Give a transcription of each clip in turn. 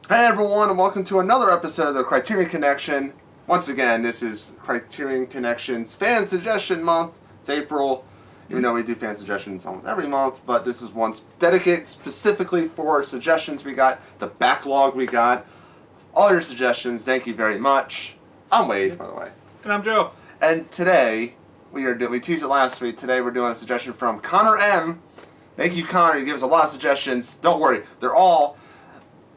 Hey everyone, and welcome to another episode of the Criterion Connection. Once again, this is Criterion Connection's Fan Suggestion Month. It's April, even though we do fan suggestions almost every month, but this is one dedicated specifically for suggestions we got, the backlog we got, all your suggestions. Thank you very much. I'm Wade, by the way. And I'm Joe. And today, we teased it last week, today we're doing a suggestion from Connor M. Thank you, Connor. You give us a lot of suggestions. Don't worry, they're all...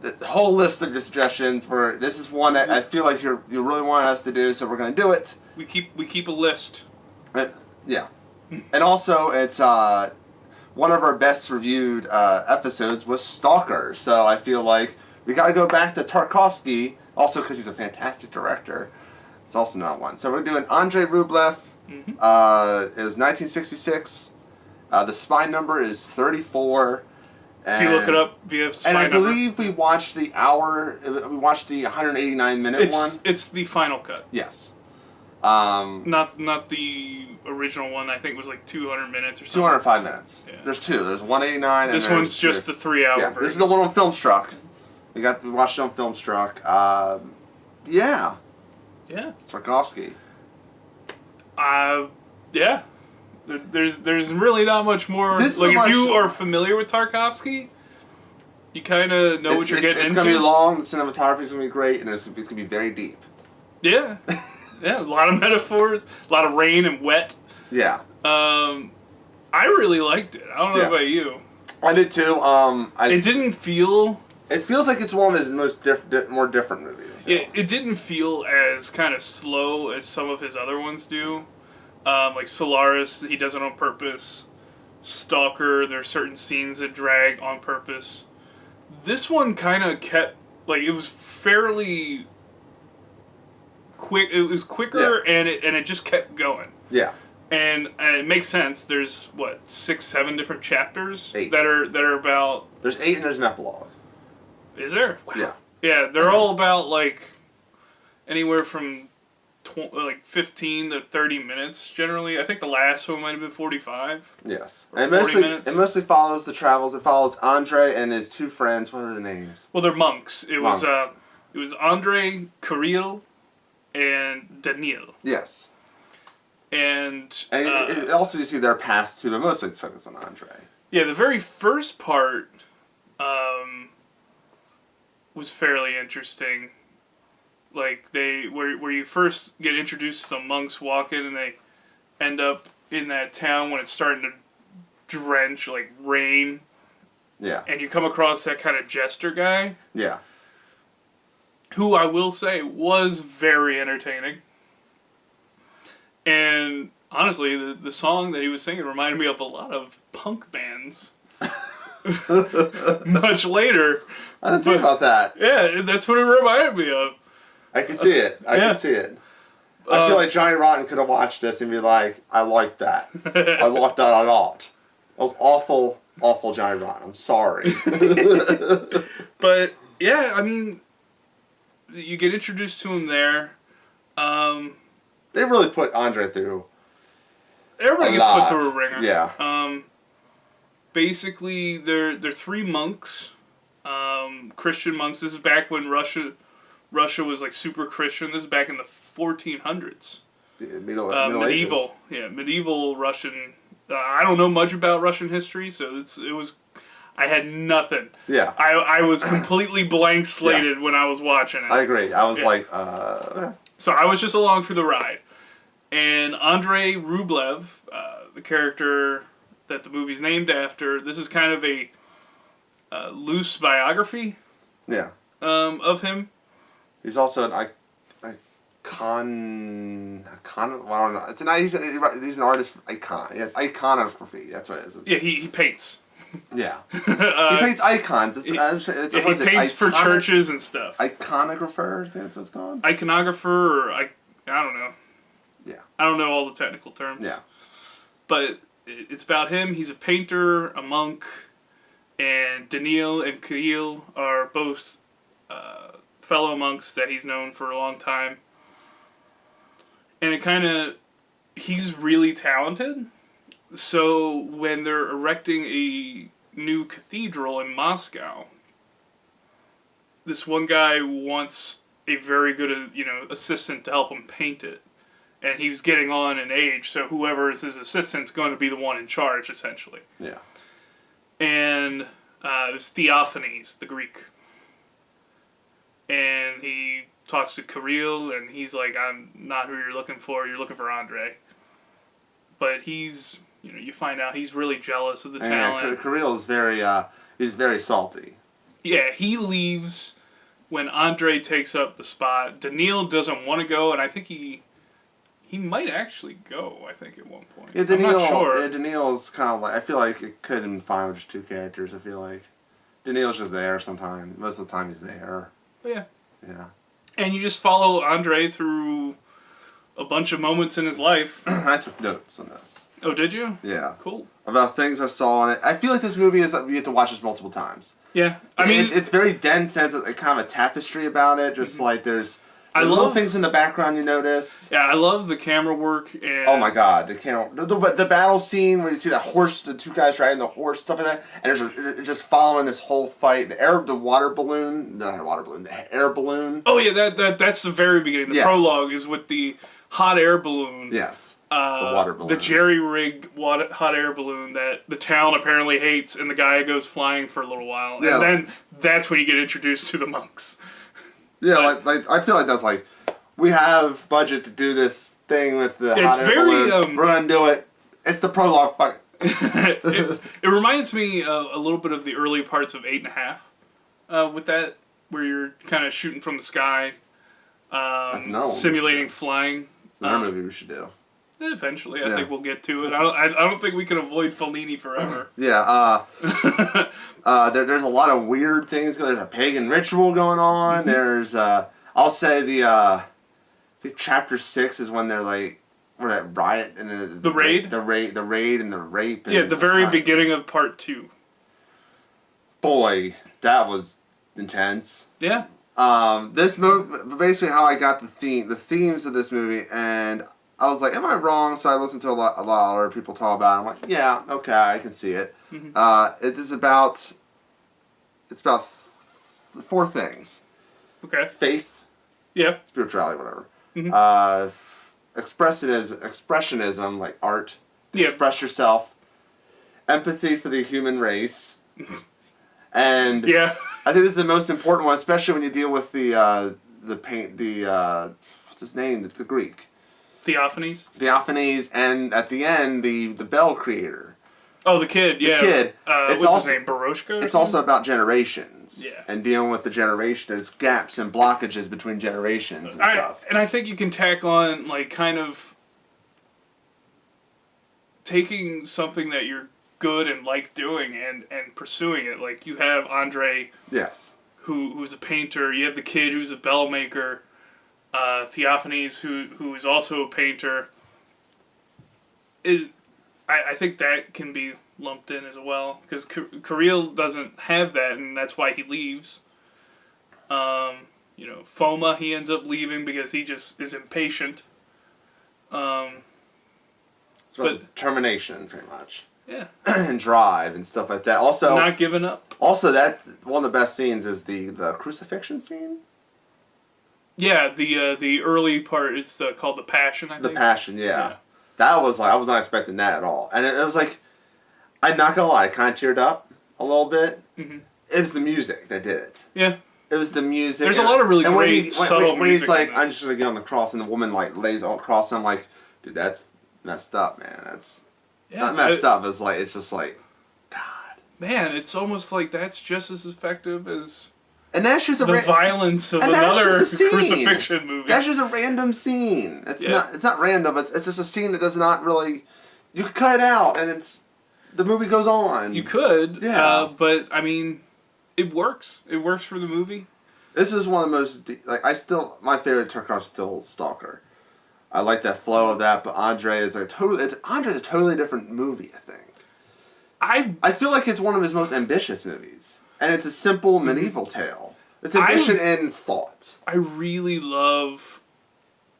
the whole list of your suggestions. This is one that I feel like you really want us to do, so we're going to do it. We keep a list. Yeah, and also it's one of our best reviewed episodes was Stalker. So I feel like we got to go back to Tarkovsky, also because he's a fantastic director. It's also not one. So we're doing Andrei Rublev. It was 1966. The spine number is 34. If you look it up via spine and I number. believe we watched the 189-minute one. It's the final cut. Yes. Not the original one. I think it was like 200 minutes or something. 205 minutes. Yeah. There's two. There's 189 and this one's just the 3-hour version. This is the one on Filmstruck. We watched it on Filmstruck. Yeah. Yeah. It's Tarkovsky. Yeah. There's really not much more. If you are familiar with Tarkovsky, you kind of know what you're getting into. It's going to be long, the cinematography is going to be great, and it's going to be very deep. Yeah. Yeah, a lot of metaphors, a lot of rain and wet. Yeah. I really liked it. I don't know about you. I did too. It didn't feel... It feels like it's one of his more different movies. It didn't feel as kind of slow as some of his other ones do. Like Solaris, he does it on purpose. Stalker, there's certain scenes that drag on purpose. This one kind of kept, like, it was fairly quick. It was quicker, and it just kept going. Yeah. And it makes sense. There's what 6, 7 different chapters 8. that are about. There's 8 and there's an epilogue. Is there? Wow. Yeah. Yeah, they're all about like anywhere from 15 to 30 minutes generally. I think the last one might have been 45. Yes. And it mostly follows the travels. It follows Andrei and his 2 friends. What are the names? Well, they're monks. It was Andrei, Kirill, and Daniil. Yes. And also you see their paths too, but mostly it's focused on Andrei. Yeah, the very first part was fairly interesting. Like where you first get introduced to the monks walking, and they end up in that town when it's starting to drench, like rain. Yeah. And you come across that kind of jester guy. Yeah. Who I will say was very entertaining. And honestly, the song that he was singing reminded me of a lot of punk bands. Much later. I didn't think about that. Yeah, that's what it reminded me of. I can see it. I can see it. I feel like Johnny Rotten could have watched this and be like, I like that. I like that a lot. That was awful, awful Johnny Rotten. I'm sorry. But, yeah, I mean, you get introduced to him there. They really put Andrei through. Everybody gets put through a ringer. Yeah. Basically, they're 3 monks. Christian monks. This is back when Russia was like super Christian. This is back in the 1400s. Middle medieval. Ages. Yeah, medieval Russian. I don't know much about Russian history, so I had nothing. Yeah. I was completely blank slated when I was watching it. I agree. I was like, So I was just along for the ride. And Andrei Rublev, the character that the movie's named after, this is kind of a loose biography. Yeah. Of him. He's also an icon. Well, I don't know. He's an artist. Icon. He has iconography. That's what it is. Yeah, he paints. Yeah. He paints icons. He paints for churches and stuff. Iconographer. I think that's what it's called. Iconographer, or I don't know. Yeah. I don't know all the technical terms. Yeah. But it's about him. He's a painter, a monk, and Daniil and Kirill are both fellow monks that he's known for a long time. And he's really talented. So when they're erecting a new cathedral in Moscow, this one guy wants a very good, assistant to help him paint it. And he was getting on in age, so whoever is his assistant's going to be the one in charge, essentially. Yeah. And there's Theophanes, the Greek. And he talks to Kirill, and he's like, I'm not who you're looking for Andrei. But he's, you find out he's really jealous of the talent. Yeah, Kirill is he's very salty. Yeah, he leaves when Andrei takes up the spot. Daniil doesn't want to go, and I think he might actually go, I think, at one point. Yeah, Daniil, I'm not sure. Yeah, Daniil's kind of like, I feel like it could have been fine with just two characters, I feel like. Daniil's just there sometimes. Most of the time he's there. But yeah. Yeah. And you just follow Andrei through a bunch of moments in his life. I took notes on this. Oh, did you? Yeah. Cool. About things I saw in it. I feel like this movie is, you get to watch this multiple times. Yeah. I mean, it's very dense, has a kind of a tapestry about it, just like there's little things in the background you notice. Yeah, I love the camera work. And oh my god, the battle scene where you see the horse, the two guys riding the horse, stuff like that, and there's just following this whole fight. The air balloon. Oh yeah, that's the very beginning. The prologue is with the hot air balloon. Yes. The water balloon. The jerry-rigged hot air balloon that the town apparently hates, and the guy goes flying for a little while. Yeah. And then that's when you get introduced to the monks. Yeah, like I feel like that's like, we have budget to do this thing with the hot air balloon. We're gonna do it. It's the prologue. Fuck it. It reminds me a little bit of the early parts of 8.5. With that, where you're kind of shooting from the sky, simulating flying. It's another movie we should do. Eventually, I think we'll get to it. I don't think we can avoid Fellini forever. Yeah. There's a lot of weird things. There's a pagan ritual going on. There's I'll say the chapter 6 is when they're like, where that riot and the raid, the raid and the rape. And yeah, the very beginning of part 2. Boy, that was intense. Yeah. This movie, basically how I got the themes of this movie, and I was like, am I wrong? So I listened to a lot of other people talk about it. I'm like, yeah, okay, I can see it. It's about 4 things. Okay. Faith. Yeah. Spirituality, whatever. Expressionism, like art. Yeah. Express yourself. Empathy for the human race. And yeah. I think it's the most important one, especially when you deal with the what's his name? The Greek. Theophanes, and at the end, the bell creator. Oh, the kid, yeah. The kid. What's his name, Baroshka? It's also about generations. Yeah. And dealing with the generation. There's gaps and blockages between generations and stuff. And I think you can tack on, like, kind of taking something that you're good and like doing and pursuing it. Like, you have Andrei. Yes. Who's a painter. You have the kid who's a bell maker. Theophanes, who is also a painter. I think that can be lumped in as well, because Kirill doesn't have that, and that's why he leaves. Foma, he ends up leaving because he just is impatient. It's about determination, pretty much. Yeah. And drive and stuff like that. Also, not giving up. Also, that one of the best scenes is the crucifixion scene. Yeah, the early part is called the Passion, I think. The Passion, yeah. That was like, I was not expecting that at all. And it was like, I'm not gonna lie, I kind of teared up a little bit. It was the music that did it. Yeah. It was the music. There's a lot of really great subtle music. When he's like, I'm just gonna get on the cross, and the woman like lays on the cross, and I'm like, dude, that's messed up, man. That's not messed up. It's like, it's just like, God. Man, it's almost like that's just as effective as. And that's just the violence of another crucifixion movie. That's just a random scene. It's not random. It's just a scene that does not really. You could cut it out, and the movie goes on. You could, but I mean, it works. It works for the movie. This is one of the most my favorite Tarkov's is still Stalker. I like that flow of that, but Andrei is Andrei's a totally different movie. I think. I feel like it's one of his most ambitious movies. And it's a simple medieval tale. It's ambition in thought. I really love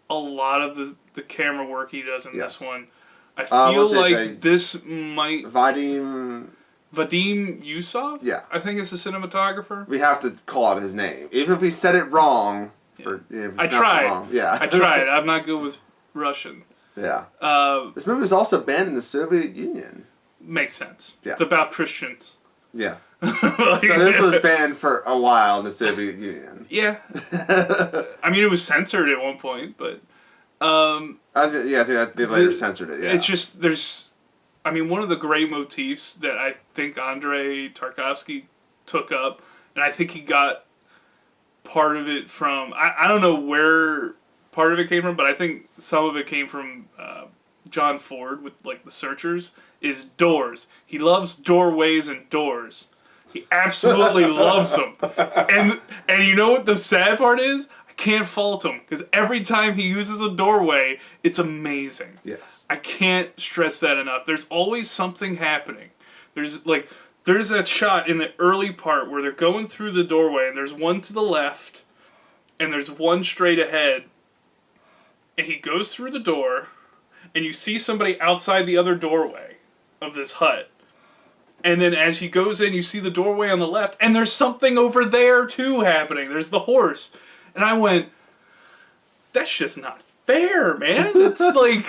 a lot of the camera work he does in this one. I feel like this might... Vadim... Vadim Yusov? Yeah. I think is the cinematographer. We have to call out his name. Even if we said it wrong. For, I tried. Wrong. Yeah. I tried. I'm not good with Russian. Yeah. This movie was also banned in the Soviet Union. Makes sense. Yeah. It's about Christians. Yeah. So this was banned for a while in the Soviet Union. Yeah. I mean, it was censored at one point, but... I think they later censored it, yeah. It's just, one of the great motifs that I think Andrei Tarkovsky took up, and I think he got part of it from... I don't know where part of it came from, but I think some of it came from John Ford with, like, The Searchers, is doors. He loves doorways and doors. He absolutely loves them. And you know what the sad part is? I can't fault him, because every time he uses a doorway, it's amazing. Yes. I can't stress that enough. There's always something happening. There's that shot in the early part where they're going through the doorway, and there's one to the left, and there's one straight ahead, and he goes through the door, and you see somebody outside the other doorway of this hut. And then as he goes in, you see the doorway on the left, and there's something over there too happening. There's the horse. And I went, that's just not fair, man. It's like...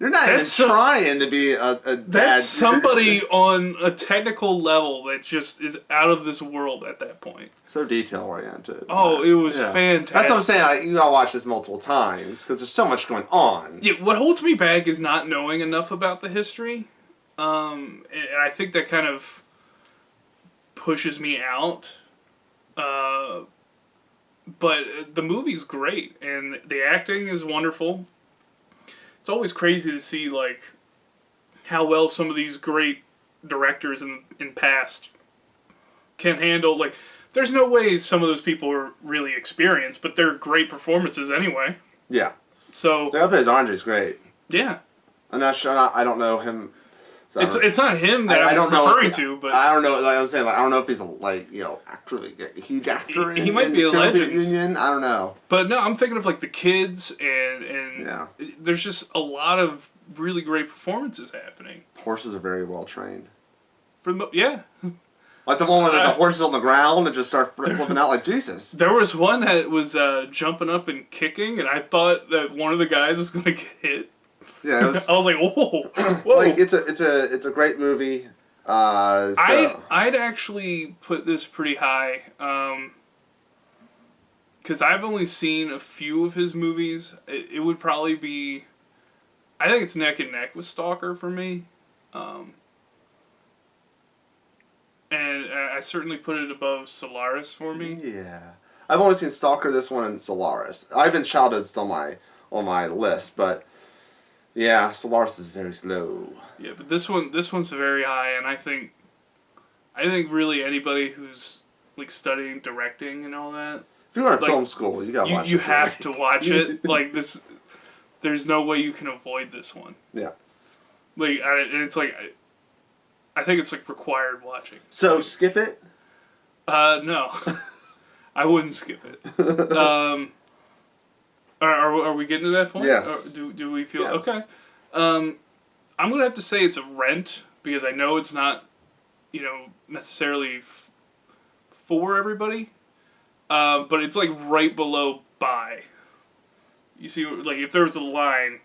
You're not even trying to be a bad... That's somebody on a technical level that just is out of this world at that point. So detail-oriented. Oh, it was fantastic. That's what I'm saying. You gotta watch this multiple times, because there's so much going on. Yeah, what holds me back is not knowing enough about the history. And I think that kind of pushes me out. But the movie's great, and the acting is wonderful. It's always crazy to see, like, how well some of these great directors in past can handle. Like, there's no way some of those people are really experienced, but they're great performances anyway. Yeah. So the other is Andrei's great. Yeah. I'm not sure. I don't know him. So it's not him that I'm referring to, but I don't know. Like I was saying, like I don't know if he's actor, a huge actor. He might be a legend. Union. I don't know. But no, I'm thinking of like the kids, and there's just a lot of really great performances happening. Horses are very well trained. Like the one where the horse is on the ground and just start flipping out like Jesus. There was one that was jumping up and kicking, and I thought that one of the guys was going to get hit. Yeah, I was like, whoa. Like it's a great movie. I'd actually put this pretty high, because I've only seen a few of his movies. It would probably be, I think it's neck and neck with Stalker for me. And I certainly put it above Solaris for me. Yeah, I've only seen Stalker, this one, and Solaris. Ivan's Childhood's still on my list, but yeah, Solaris is very slow. Yeah, but this one's very high, and I think really anybody who's like studying directing and all that. If you're going to film school, you gotta watch. You have to watch it. Like this, there's no way you can avoid this one. Yeah. Like it's like. I think it's like required watching. So skip it? No, I wouldn't skip it. Are we getting to that point? Yes. Or do we feel yes. Okay? I'm gonna have to say it's a Rent because I know it's not, necessarily for everybody, but it's like right below Buy. You see, like if there was a line,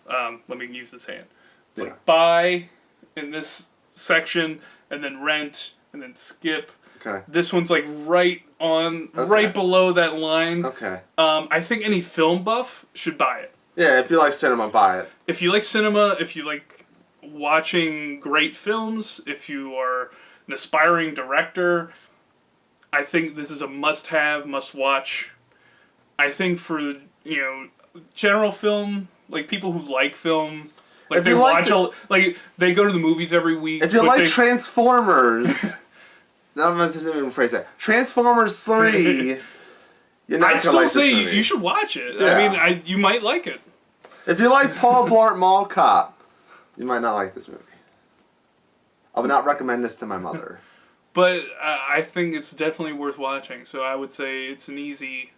let me use this hand. It's like Buy in this section, and then Rent, and then Skip. Okay. This one's like right below that line. Okay. I think any film buff should buy it. Yeah, if you like cinema, buy it. If you like cinema, if you like watching great films, if you are an aspiring director, I think this is a must-have, must-watch. I think for, general film, like people who like film... Like they they go to the movies every week. If you like Transformers, I'm not even phrase that. Transformers 3. I'd still say you should watch it. Yeah. I mean, you might like it. If you like Paul Blart Mall Cop, you might not like this movie. I would not recommend this to my mother. But I think it's definitely worth watching. So I would say it's an easy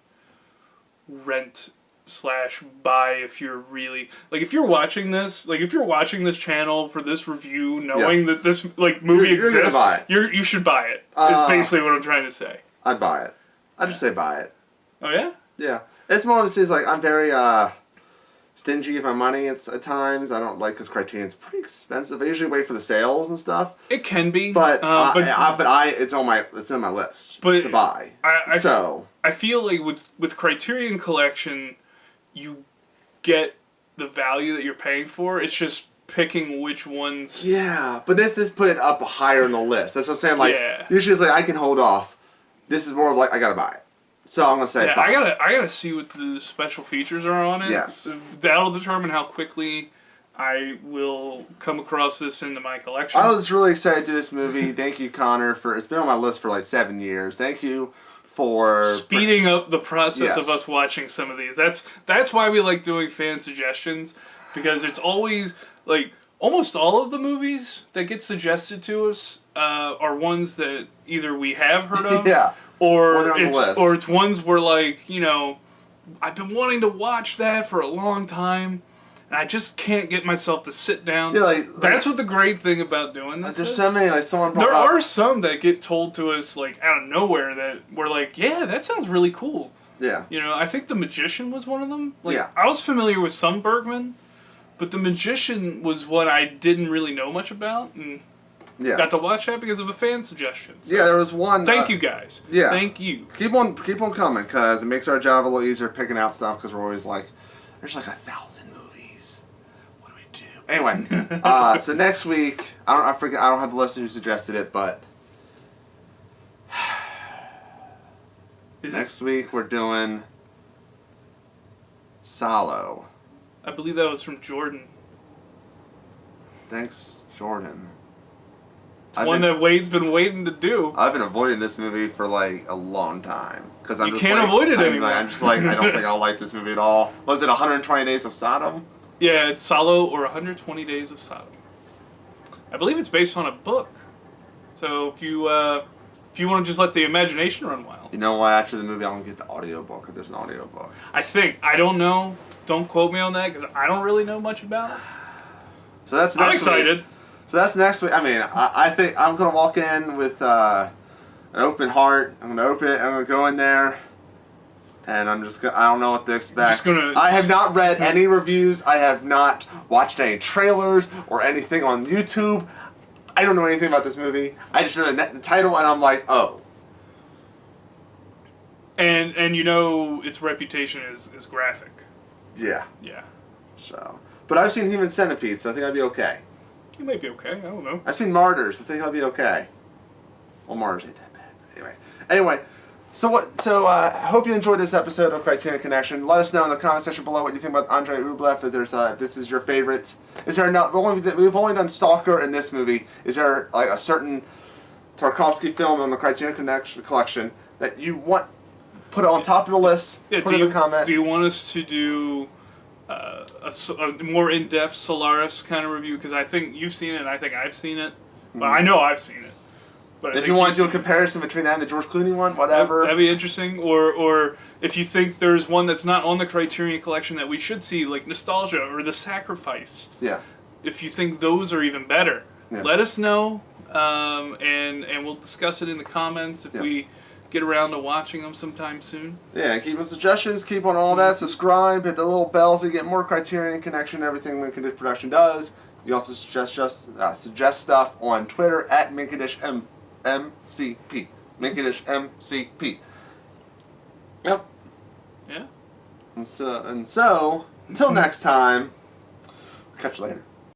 Rent / buy if you're really like if you're watching this channel for this review knowing that this like movie you're exists, gonna buy it. you should buy it. Is basically what I'm trying to say. I'd buy it. I'd just say buy it. Oh yeah? Yeah. It's more of a like I'm very stingy with my money at times. I don't like because Criterion's pretty expensive. I usually wait for the sales and stuff. It can be, but it's on my list to buy. I feel like with Criterion Collection, you get the value that you're paying for. It's just picking which ones. Yeah, but this put it up higher in the list. That's what I'm saying. Like usually it's like I can hold off. This is more of like I gotta buy it. So I'm gonna say buy it. I gotta see what the special features are on it. Yes, that'll determine how quickly I will come across this into my collection. I was really excited to do this movie. Thank you, Connor, for it's been on my list for like 7 years. Thank you for speeding up the process of us watching some of these. That's why we like doing fan suggestions, because it's always like almost all of the movies that get suggested to us are ones that either we have heard of or it's ones where like, you know, I've been wanting to watch that for a long time and I just can't get myself to sit down. Yeah, that's what the great thing about doing this there's is. so many, like someone there are some that get told to us like out of nowhere that we're like, yeah, that sounds really cool. Yeah. You know, I think The Magician was one of them. Like, I was familiar with some Bergman, but The Magician was what I didn't really know much about, and got to watch that because of a fan suggestion. So there was one. Thank you guys. Yeah. Thank you. Keep on coming, because it makes our job a little easier picking out stuff, because we're always like, there's like 1,000 movies. What do we do? Anyway, so next week, I don't have the list who suggested it, but next week we're doing Salo. I believe that was from Jordan. Thanks, Jordan. It's one that Wade's been waiting to do. I've been avoiding this movie for like a long time, because you can't avoid it anymore. I'm just like, I don't think I'll like this movie at all. Was it 120 Days of Sodom? Yeah, it's Salo or 120 Days of Sodom. I believe it's based on a book. So if you want to just let the imagination run wild. You know why? After the movie, I'm gonna get the audiobook. If there's an audiobook. I don't know. Don't quote me on that, because I don't really know much about it. So that's next week. I'm excited. So that's next week. I mean, I think I'm going to walk in with an open heart. I'm going to open it. I'm going to go in there. And I'm just I don't know what to expect. I have not read any reviews. I have not watched any trailers or anything on YouTube. I don't know anything about this movie. I just know the title, and I'm like, oh. And you know its reputation is graphic. Yeah. Yeah. So, but I've seen Human Centipede, so I think I'd be okay. You might be okay. I don't know. I've seen Martyrs. I think I'll be okay. Well, Martyrs ain't that bad. Anyway, so I hope you enjoyed this episode of Criterion Connection. Let us know in the comment section below what you think about Andrei Rublev. If there's if this is your favorite. Is there we've only done Stalker in this movie. Is there like a certain Tarkovsky film on the Criterion collection that you want put it on top of the list? Yeah, put it in the comment. Do you want us to do a more in-depth Solaris kind of review? Because I think you've seen it, and I think I've seen it. Well, I know I've seen it. But if you want to do a comparison between that and the George Clooney one, whatever. That'd be interesting. Or if you think there's one that's not on the Criterion collection that we should see, like Nostalgia or The Sacrifice. Yeah. If you think those are even better, let us know, and we'll discuss it in the comments if we get around to watching them sometime soon. Yeah, keep on suggestions, keep on all that, subscribe, hit the little bell so you get more Criterion Connection, everything Min Condish Production does. You also suggest stuff on Twitter at MinCondishMCP. MinCondishMCP. Yep. Yeah. And so until next time, catch you later.